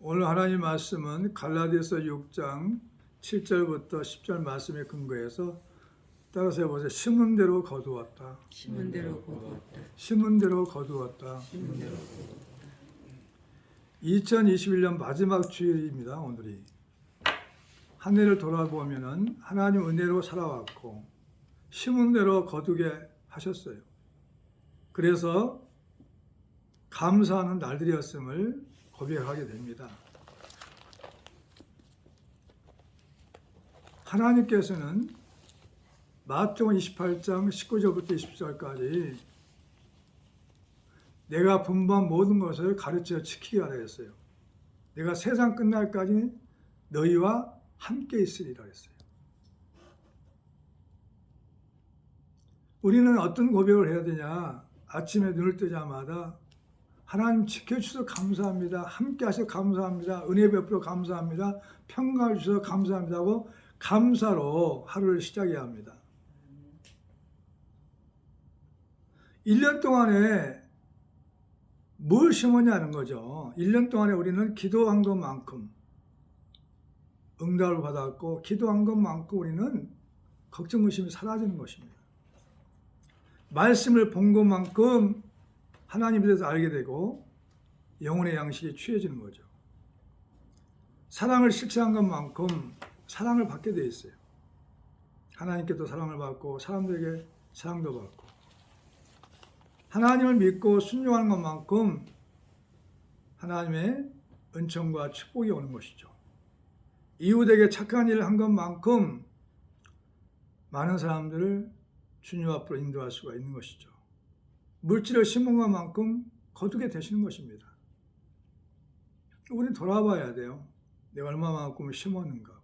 오늘 하나님 말씀은 갈라디아서 6장 7절부터 10절 말씀에 근거해서 따라서 해보세요. 심은 대로 거두었다. 심은 대로 거두었다. 심은 대로 거두었다. 심은 대로 거두었다. 2021년 마지막 주일입니다. 오늘이. 한 해를 돌아보면은 하나님 은혜로 살아왔고 심은 대로 거두게 하셨어요. 그래서 감사하는 날들이었음을 고백하게 됩니다. 하나님께서는 마태복음 28장 19절부터 20절까지 내가 분부한 모든 것을 가르쳐 지키게 하라 했어요. 내가 세상 끝날까지 너희와 함께 있으리라 했어요. 우리는 어떤 고백을 해야 되냐? 아침에 눈을 뜨자마자 하나님 지켜주셔서 감사합니다. 함께 하셔서 감사합니다. 은혜 베풀어 감사합니다. 평강을 주셔서 감사합니다 하고 감사로 하루를 시작해야 합니다. 1년 동안에 뭘 심었냐는 거죠. 1년 동안에 우리는 기도한 것만큼 응답을 받았고 기도한 것만큼 우리는 걱정 의심이 사라지는 것입니다. 말씀을 본 것만큼 하나님에 대해서 알게 되고 영혼의 양식이 취해지는 거죠. 사랑을 실천한 것만큼 사랑을 받게 돼 있어요. 하나님께도 사랑을 받고 사람들에게 사랑도 받고 하나님을 믿고 순종하는 것만큼 하나님의 은총과 축복이 오는 것이죠. 이웃에게 착한 일을 한 것만큼 많은 사람들을 주님 앞으로 인도할 수가 있는 것이죠. 물질을 심은 것만큼 거두게 되시는 것입니다. 우리는 돌아봐야 돼요. 내가 얼마만큼 심었는가.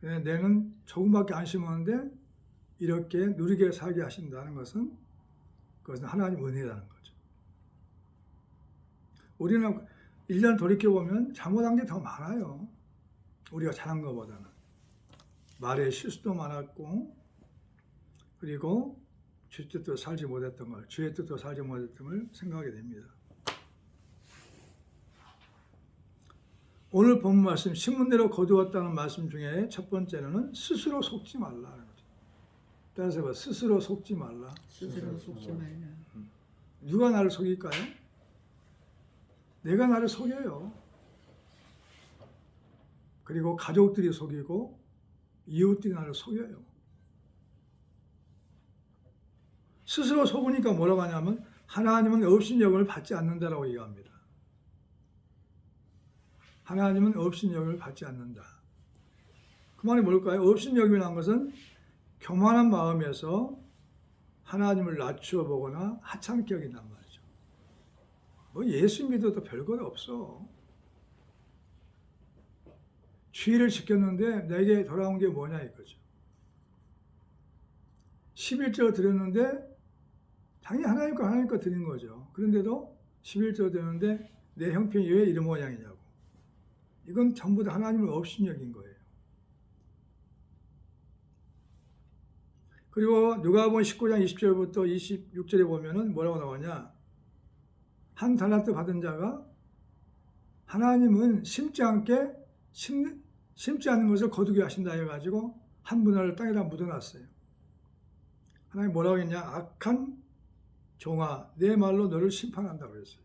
내는 조금밖에 안 심었는데 이렇게 누리게 살게 하신다는 것은 그것은 하나님 은혜라는 거죠. 우리는 1년 돌이켜보면 잘못한 게 더 많아요. 우리가 잘한 것보다는. 말에 실수도 많았고 그리고 주의 뜻대로 살지 못했던 걸, 주의 뜻대로 살지 못했던 걸 생각하게 됩니다. 오늘 본 말씀, 신문대로 거두었다는 말씀 중에 첫 번째는 스스로 속지 말라는 거죠. 따라서 봐, 스스로 속지 말라. 스스로 속지 말라. 누가 나를 속일까요? 내가 나를 속여요. 그리고 가족들이 속이고 이웃들이 나를 속여요. 스스로 속으니까 뭐라고 하냐면 하나님은 업신여김을 받지 않는다라고 얘기합니다. 하나님은 업신여김을 받지 않는다. 그 말이 뭘까요? 업신여김이라는 것은 교만한 마음에서 하나님을 낮추어 보거나 하찮게 여긴단 말이죠. 뭐 예수 믿어도 별것 없어. 주의를 지켰는데 내게 돌아온 게 뭐냐 이거죠. 11조 드렸는데 당연히 하나님 거 드린 거죠. 그런데도 11조 드렸는데 내 형편이 왜 이런 모양이냐고. 이건 전부 다 하나님을 업신여긴 거예요. 그리고 누가복음 19장 20절부터 26절에 보면은 뭐라고 나오냐. 한 달란트 받은 자가 하나님은 심지 않는 것을 거두게 하신다 해가지고 한 분할을 땅에다 묻어놨어요. 하나님 뭐라고 했냐. 악한 종아 내 말로 너를 심판한다고 했어요.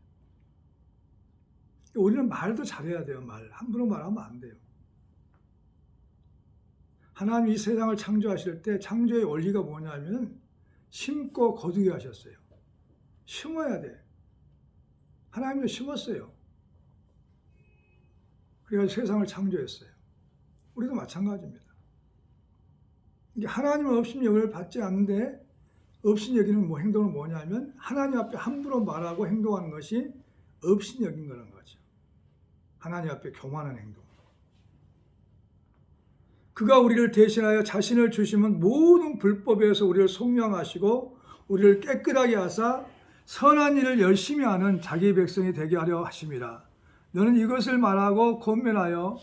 우리는 말도 잘해야 돼요. 말 함부로 말하면 안 돼요. 하나님이 이 세상을 창조하실 때 창조의 원리가 뭐냐면 심고 거두게 하셨어요. 심어야 돼. 하나님도 심었어요. 그래서 세상을 창조했어요. 우리도 마찬가지입니다. 이게 하나님은 업신여김을 받지 않는데 업신여기는 행동은 뭐냐면 하나님 앞에 함부로 말하고 행동하는 것이 업신여긴 거라는 거죠. 하나님 앞에 교만한 행동. 그가 우리를 대신하여 자신을 주시면 모든 불법에서 우리를 속량하시고 우리를 깨끗하게 하사 선한 일을 열심히 하는 자기 백성이 되게 하려 하심이라. 너는 이것을 말하고 권면하여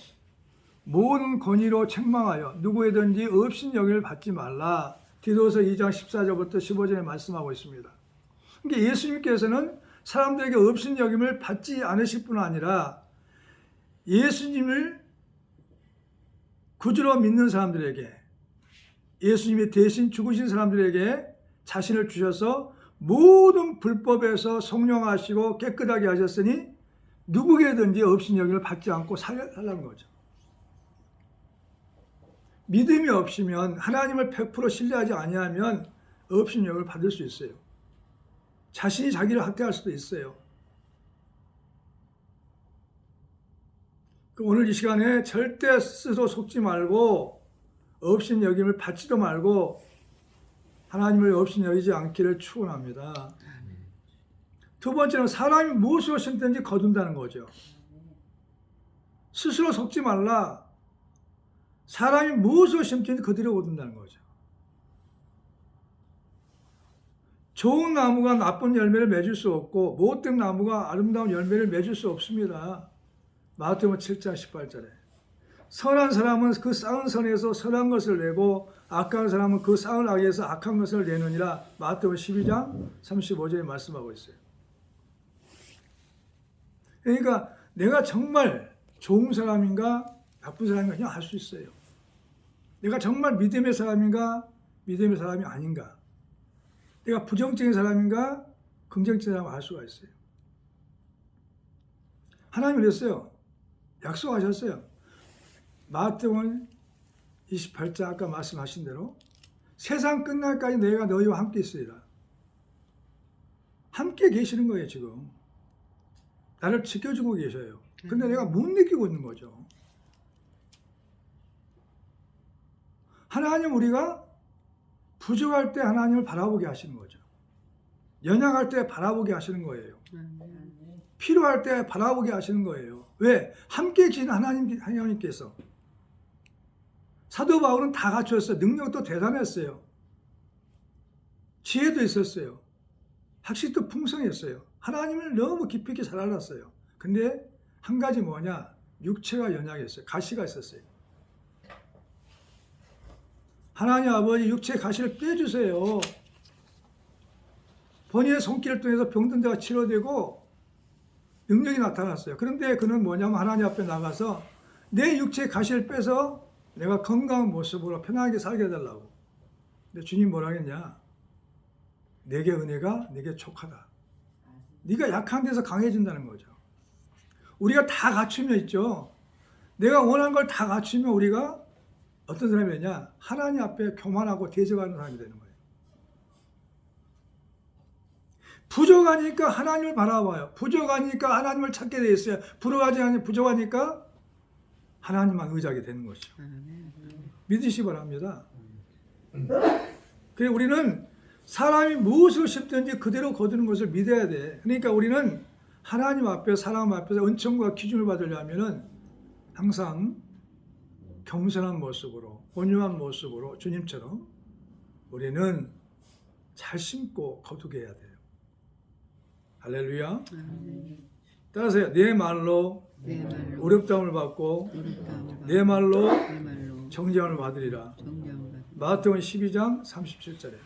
모든 권위로 책망하여 누구에든지 업신여김을 받지 말라. 디도서 2장 14절부터 15절에 말씀하고 있습니다. 그러니까 예수님께서는 사람들에게 업신여김을 받지 않으실 뿐 아니라 예수님을 구주로 믿는 사람들에게, 예수님이 대신 죽으신 사람들에게 자신을 주셔서 모든 불법에서 성령하시고 깨끗하게 하셨으니 누구에게든지 업신여김을 받지 않고 살라는 거죠. 믿음이 없으면, 하나님을 100% 신뢰하지 아니하면 업신여김을 받을 수 있어요. 자신이 자기를 학대할 수도 있어요. 오늘 이 시간에 절대 스스로 속지 말고 업신여김을 받지도 말고 하나님을 업신여기지 않기를 축원합니다. 두 번째는 사람이 무엇으로 심든지 거둔다는 거죠. 스스로 속지 말라. 사람이 무엇으로 심든지 그대로 거둔다는 거죠. 좋은 나무가 나쁜 열매를 맺을 수 없고 못된 나무가 아름다운 열매를 맺을 수 없습니다. 마태복음 7장 18절에 선한 사람은 그 쌓은 선에서 선한 것을 내고 악한 사람은 그 쌓은 악에서 악한 것을 내느니라. 마태복음 12장 35절에 말씀하고 있어요. 그러니까 내가 정말 좋은 사람인가 나쁜 사람인가 그냥 알 수 있어요. 내가 정말 믿음의 사람인가 믿음의 사람이 아닌가, 내가 부정적인 사람인가 긍정적인 사람을 알 수가 있어요. 하나님이 그랬어요. 약속하셨어요. 마태복음 28장 아까 말씀하신 대로 세상 끝날까지 내가 너희와 함께 있으리라. 함께 계시는 거예요. 지금 나를 지켜주고 계셔요. 근데 내가 못 느끼고 있는 거죠. 하나님, 우리가 부족할 때 하나님을 바라보게 하시는 거죠. 연약할 때 바라보게 하시는 거예요. 필요할 때 바라보게 하시는 거예요. 왜? 함께 계신 하나님께서. 사도 바울은 다 갖췄어요. 능력도 대단했어요. 지혜도 있었어요. 학식도 풍성했어요. 하나님을 너무 깊이 있게 잘 알았어요. 근데 한 가지 뭐냐? 육체가 연약했어요. 가시가 있었어요. 하나님 아버지, 육체 가시를 빼주세요. 본인의 손길을 통해서 병든 데가 치료되고 능력이 나타났어요. 그런데 그는 뭐냐면 하나님 앞에 나가서 내 육체의 가시를 빼서 내가 건강한 모습으로 편하게 살게 해달라고. 근데 주님 뭐라 했냐? 내게 은혜가 내게 족하다. 네가 약한 데서 강해진다는 거죠. 우리가 다 갖추면 있죠. 내가 원하는 걸 다 갖추면 우리가 어떤 사람이 되냐? 하나님 앞에 교만하고 대적하는 사람이 되는 거예요. 부족하니까 하나님을 바라봐요. 부족하니까 하나님을 찾게 돼 있어요. 부족하니까 하나님만 의지하게 되는 것이죠. 믿으시 바랍니다. 그래서 우리는 사람이 무엇을 심든지 그대로 거두는 것을 믿어야 돼. 그러니까 우리는 하나님 앞에, 사람 앞에서 은총과 기준을 받으려면은 항상 겸손한 모습으로, 온유한 모습으로 주님처럼 우리는 잘 심고 거두게 해야 돼요. 할렐루야. 따라서요. 내 말로 어렵다움을 받고 내 말로 정죄함을 받으리라. 마태복음 12장 37절에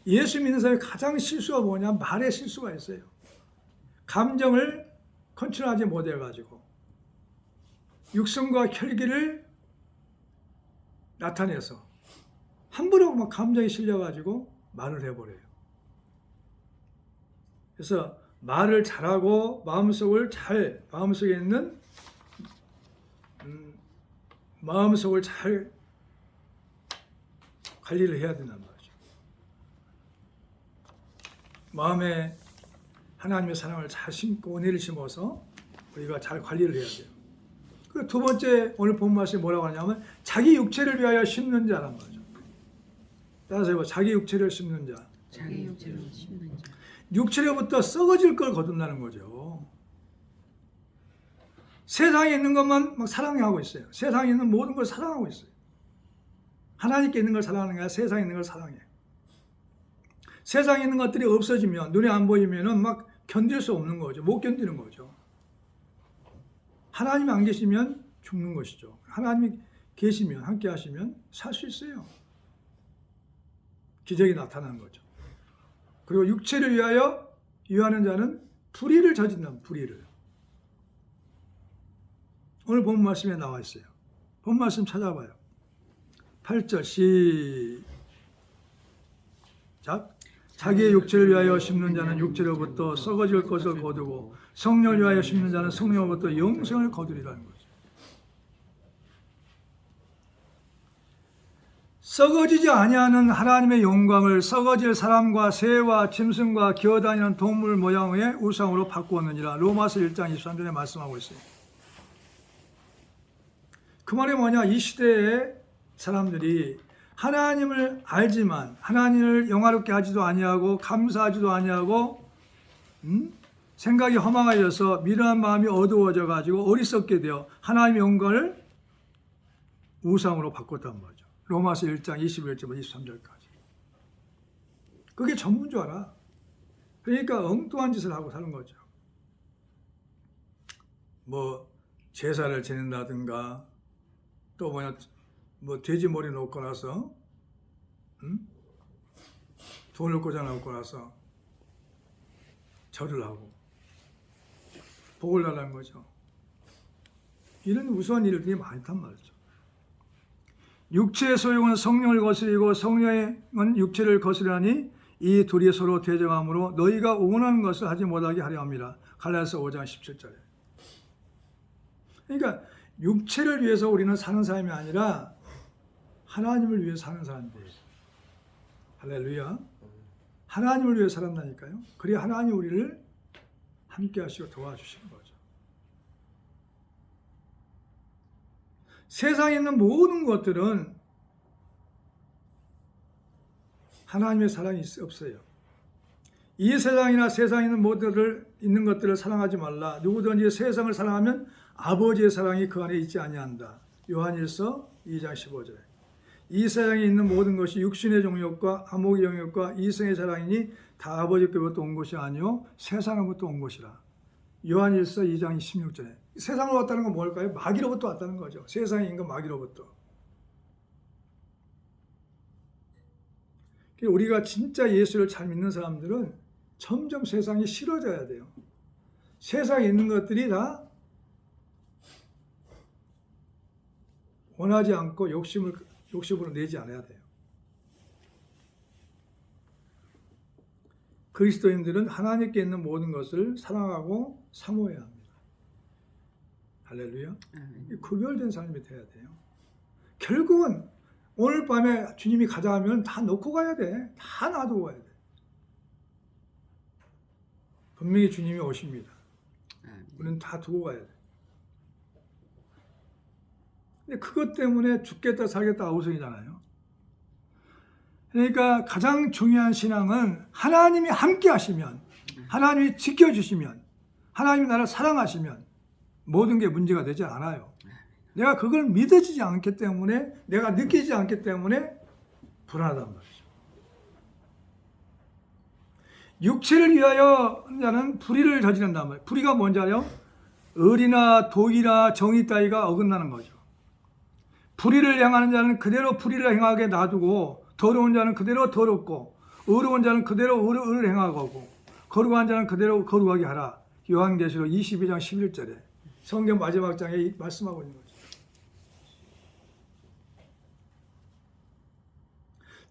예수 믿는 사람의 가장 실수가 뭐냐? 말에 실수가 있어요. 감정을 컨트롤하지 못해가지고 육성과 혈기를 나타내서 함부로 막 감정이 실려가지고 말을 해버려요. 그래서 말을 잘하고 마음속에 있는 마음속을 잘 관리를 해야 된단 말이죠. 마음에 하나님의 사랑을 잘 심고 은혜를 심어서 우리가 잘 관리를 해야 돼요. 그 두 번째 오늘 본 말씀이 뭐라고 하냐면 자기 육체를 위하여 심는 자란 말이죠. 따라서 해봐. 자기 육체를 심는 자. 자기 육체를 심는 자. 육체로부터 썩어질 걸 거둔다는 거죠. 세상에 있는 것만 막 사랑하고 있어요. 세상에 있는 모든 걸 사랑하고 있어요. 하나님께 있는 걸 사랑하는 게 아니라 세상에 있는 걸 사랑해. 세상에 있는 것들이 없어지면, 눈에 안 보이면은 막 견딜 수 없는 거죠. 못 견디는 거죠. 하나님이 안 계시면 죽는 것이죠. 하나님이 계시면, 함께 하시면 살 수 있어요. 기적이 나타나는 거죠. 그리고 육체를 위하여 유하는 자는 불의를 저진다. 불의를. 오늘 본 말씀에 나와 있어요. 본 말씀 찾아봐요. 8절 시작. 자기의 육체를 위하여 심는 자는 육체로부터 썩어질 것을 거두고 성령을 위하여 심는 자는 성령으로부터 영생을 거두리라는 거죠. 썩어지지 아니하는 하나님의 영광을 썩어질 사람과 새와 짐승과 기어다니는 동물 모양의 우상으로 바꾸었느니라. 로마서 1장 23절에 말씀하고 있어요. 그 말이 뭐냐? 이 시대의 사람들이 하나님을 알지만 하나님을 영화롭게 하지도 아니하고 감사하지도 아니하고 생각이 허망해져서 미련한 마음이 어두워져 가지고 어리석게 되어 하나님의 영광을 우상으로 바꿨단 말이죠. 로마서 1장 21절부터 23절까지. 그게 전부인 줄 알아. 그러니까 엉뚱한 짓을 하고 사는 거죠. 뭐 제사를 지낸다든가 또 뭐 돼지 머리 놓고 나서 돈을 꽂아 놓고 나서 절을 하고 복을 달라는 거죠. 이런 우스운 일들이 많단 말이죠. 육체의 소용은 성령을 거스리고 성령은 육체를 거스르니 이 둘이 서로 대적하므로 너희가 원하는 것을 하지 못하게 하려 합니다. 갈라디아서 5장 17절에. 그러니까 육체를 위해서 우리는 사는 사람이 아니라 하나님을 위해 사는 사람들이에요. 할렐루야. 하나님을 위해 살았다니까요. 그래야 하나님 우리를 함께 하시고 도와주시는 거죠. 세상에 있는 모든 것들은 하나님의 사랑이 없어요. 이 세상이나 세상에 있는 것들을 사랑하지 말라. 누구든지 세상을 사랑하면 아버지의 사랑이 그 안에 있지 아니한다. 요한일서 2장 15절에. 이 세상에 있는 모든 것이 육신의 정욕과 암흑의 영욕과 이성의 사랑이니 다 아버지께로부터 온 것이 아니요 세상으로부터 온 것이라. 요한일서 2장 16절에. 세상으로 왔다는 건 뭘까요? 마귀로부터 왔다는 거죠. 세상에 있는 건 마귀로부터. 우리가 진짜 예수를 잘 믿는 사람들은 점점 세상이 싫어져야 돼요. 세상에 있는 것들이 다 원하지 않고 욕심으로 내지 않아야 돼요. 그리스도인들은 하나님께 있는 모든 것을 사랑하고 사모해야 합니다. 할렐루야. 구별된 삶이 돼야 돼요. 결국은 오늘 밤에 주님이 가자 하면 다 놓고 가야 돼. 다 놔두고 가야 돼. 분명히 주님이 오십니다. 우리는 다 두고 가야 돼. 근데 그것 때문에 죽겠다 살겠다 아우성이잖아요. 그러니까 가장 중요한 신앙은 하나님이 함께 하시면, 하나님이 지켜주시면, 하나님이 나를 사랑하시면 모든 게 문제가 되지 않아요. 내가 그걸 믿어지지 않기 때문에, 내가 느끼지 않기 때문에 불안하단 말이죠. 육체를 위하여 자는 불의를 저지른단 말이에요. 불의가 뭔지 알아요? 의리나 도의나 정의 따위가 어긋나는 거죠. 불의를 행하는 자는 그대로 불의를 행하게 놔두고 더러운 자는 그대로 더럽고 의로운 자는 그대로 의를 행하고 거룩한 자는 그대로 거룩하게 하라. 요한계시록 22장 11절에 성경 마지막 장에 말씀하고 있는 거죠.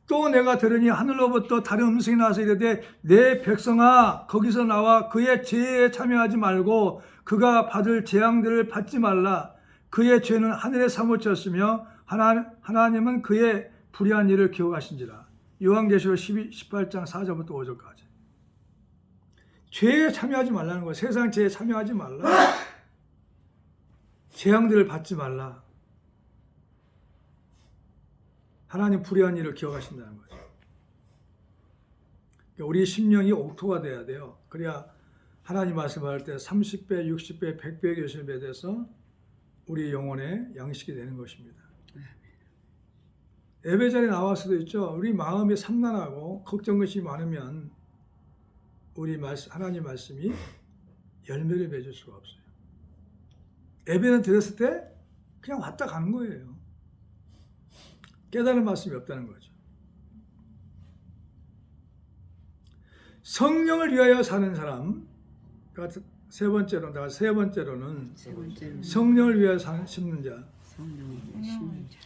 또 내가 들으니 하늘로부터 다른 음성이 나서 이르되 내 백성아 거기서 나와 그의 죄에 참여하지 말고 그가 받을 재앙들을 받지 말라. 그의 죄는 하늘에 사무쳤으며 하나님은 그의 불의한 일을 기억하신지라. 요한계시록 18장 4절부터 5절까지. 죄에 참여하지 말라는 거예요. 세상 죄에 참여하지 말라. 재앙들을 받지 말라. 하나님 불의한 일을 기억하신다는 거죠. 우리 심령이 옥토가 돼야 돼요. 그래야 하나님 말씀할 때 30배, 60배, 100배의 교실에 대해서 우리 영혼의 양식이 되는 것입니다. 예배 자리에 나올 수도 있죠. 우리 마음이 삼란하고 걱정것이 많으면 우리 하나님 말씀이 열매를 맺을 수가 없어요. 예배는 드렸을 때 그냥 왔다 가는 거예요. 깨달은 말씀이 없다는 거죠. 성령을 위하여 사는 사람, 세 번째로는 세 번째로는 성령을 위해 심는 자. 성령을 위해 심는 자.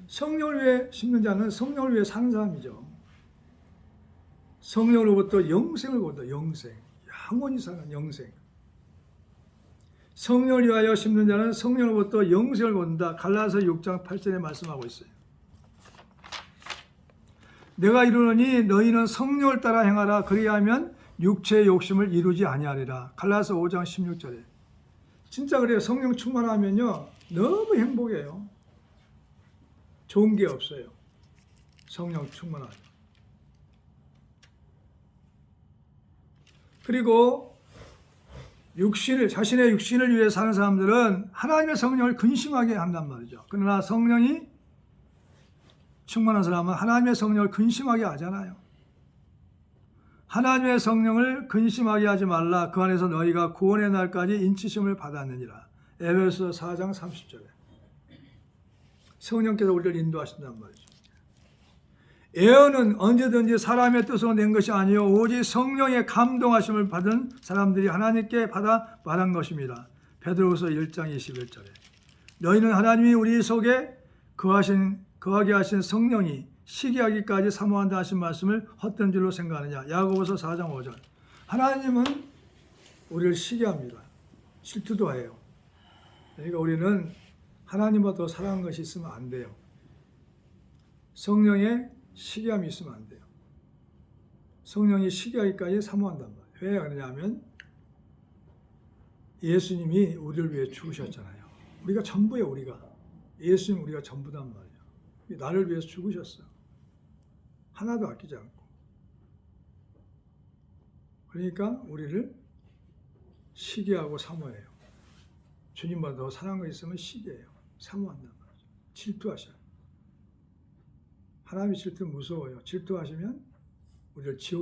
성령을 위해 심는 자는 성령을 위해 사는 사람이죠. 성령으로부터 영생을 본다. 영생. 영원히 사는 영생. 성령을 위하여 심는 자는 성령으로부터 영생을 본다. 갈라서 6장 8절에 말씀하고 있어요. 내가 이르노니 너희는 성령을 따라 행하라. 그리하면 육체의 욕심을 이루지 아니하리라. 갈라서 5장 16절에. 진짜 그래요. 성령 충만하면요 너무 행복해요. 좋은 게 없어요. 성령 충만하면. 그리고 자신의 육신을 위해 사는 사람들은 하나님의 성령을 근심하게 한단 말이죠. 그러나 성령이 충만한 사람은 하나님의 성령을 근심하게 하잖아요. 하나님의 성령을 근심하게 하지 말라. 그 안에서 너희가 구원의 날까지 인치심을 받았느니라. 에베소 4장 30절에. 성령께서 우리를 인도하신단 말이죠. 예언은 언제든지 사람의 뜻으로 낸 것이 아니요 오직 성령의 감동하심을 받은 사람들이 하나님께 받아 말한 것입니다. 베드로후서 1장 21절에. 너희는 하나님이 우리 속에 거하게 하신 성령이 시기하기까지 사모한다 하신 말씀을 헛된 줄로 생각하느냐. 야고보서 4장 5절. 하나님은 우리를 시기합니다. 질투도 해요. 그러니까 우리는 하나님보다 더 사랑하는 것이 있으면 안 돼요. 성령의 시기함이 있으면 안 돼요. 성령이 시기하기까지 사모한단 말이에요. 왜 그러냐면 예수님이 우리를 위해 죽으셨잖아요. 우리가 전부예요. 예수님 우리가 전부단 말이에요. 나를 위해서 죽으셨어. 하나도 아끼지 않고. 그러니까 우리를 시기하고 사모해요. 주님보다 더 사랑한 거 있으면 시기해요. 사모한단 말이죠. 질투하셔요. 하나님의 질투는 무서워요. 질투하시면 우리를 지옥